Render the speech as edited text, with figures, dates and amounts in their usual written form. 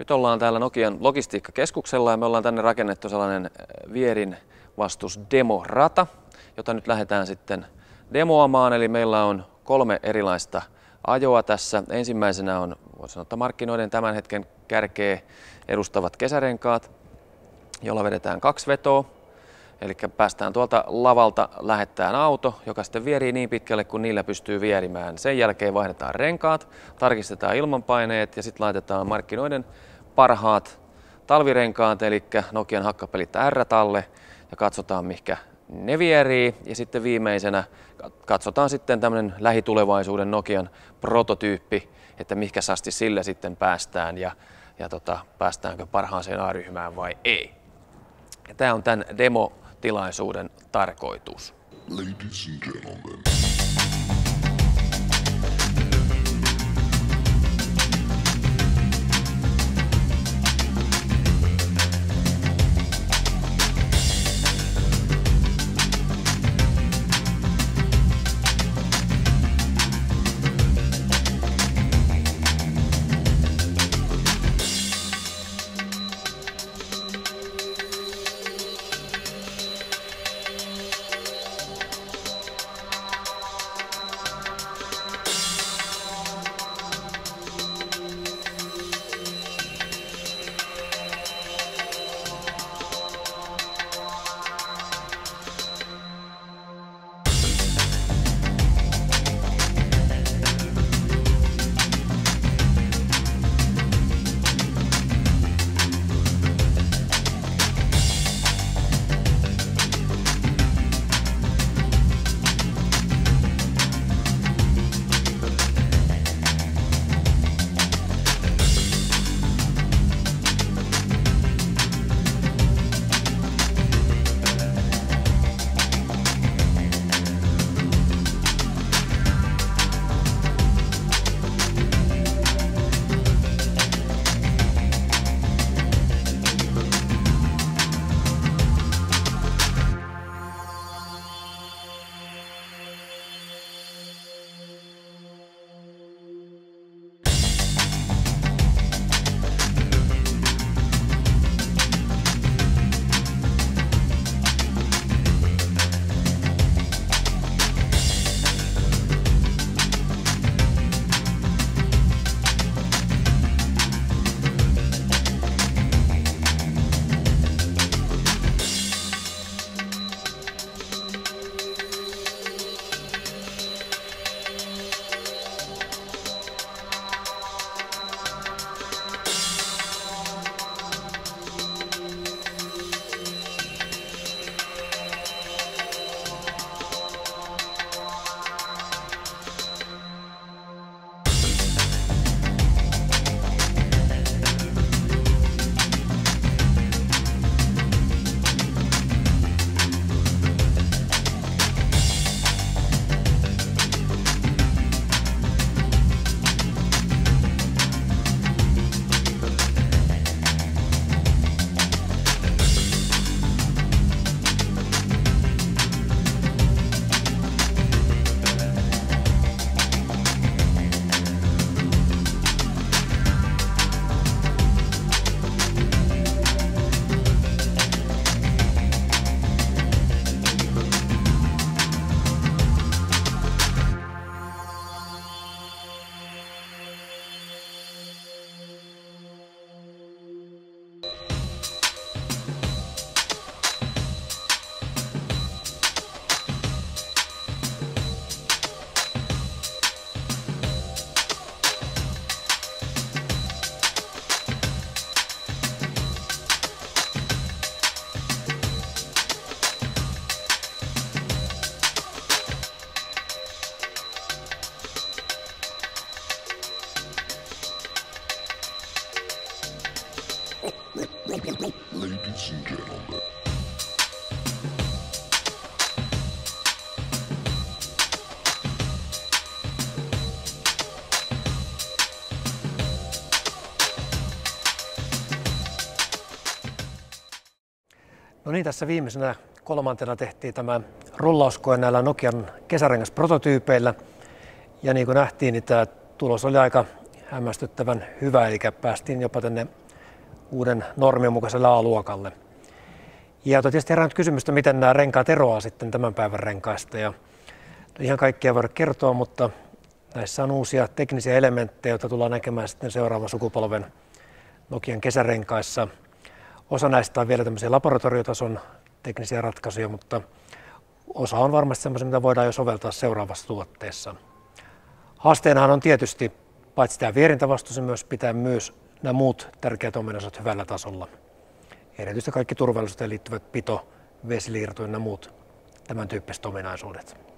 Nyt ollaan täällä Nokian logistiikkakeskuksella ja me ollaan tänne rakennettu sellainen vierin vastusdemorata, jota nyt lähdetään sitten demoamaan. Eli meillä on 3 erilaista ajoa tässä. Ensimmäisenä on, voisi sanoa, markkinoiden tämän hetken kärkeä edustavat kesärenkaat, jolla vedetään 2 vetoa. Eli päästään tuolta lavalta lähettämään auto, joka sitten vierii niin pitkälle, kun niillä pystyy vierimään. Sen jälkeen vaihdetaan renkaat, tarkistetaan ilmanpaineet ja sitten laitetaan markkinoiden parhaat talvirenkaat, eli Nokian hakkapelit R-talle ja katsotaan, mihinkä ne vierii. Ja sitten viimeisenä katsotaan sitten tämmöinen lähitulevaisuuden Nokian prototyyppi, että mihinkä asti sillä sitten päästään ja päästäänkö parhaaseen A-ryhmään vai ei. Ja tämä on tämän demotilaisuuden tarkoitus. Ladies and gentlemen. Ladies and gentlemen. No niin, tässä viimeisenä 3. tehtiin tämä rullauskoe näillä Nokian kesärengasprototyypeillä. Ja niin kuin nähtiin, niin tämä tulos oli aika hämmästyttävän hyvä, eli päästiin jopa tänne uuden normin mukaiselle A-luokalle. Ja tietysti herää nyt kysymystä, miten nämä renkaat eroaa sitten tämän päivän renkaista. Ja ihan kaikkia voida kertoa, mutta näissä on uusia teknisiä elementtejä, joita tullaan näkemään sitten seuraavan sukupolven Nokian kesärenkaissa. Osa näistä on vielä tämmöisiä laboratoriotason teknisiä ratkaisuja, mutta osa on varmasti semmoisia, mitä voidaan jo soveltaa seuraavassa tuotteessa. Haasteenahan on tietysti paitsi tämä vierintävastus, myös pitää myös nämä muut tärkeät ominaisuudet hyvällä tasolla. Erityisesti kaikki turvallisuuteen liittyvät pito, vesiliirto ja muut tämän tyyppiset ominaisuudet.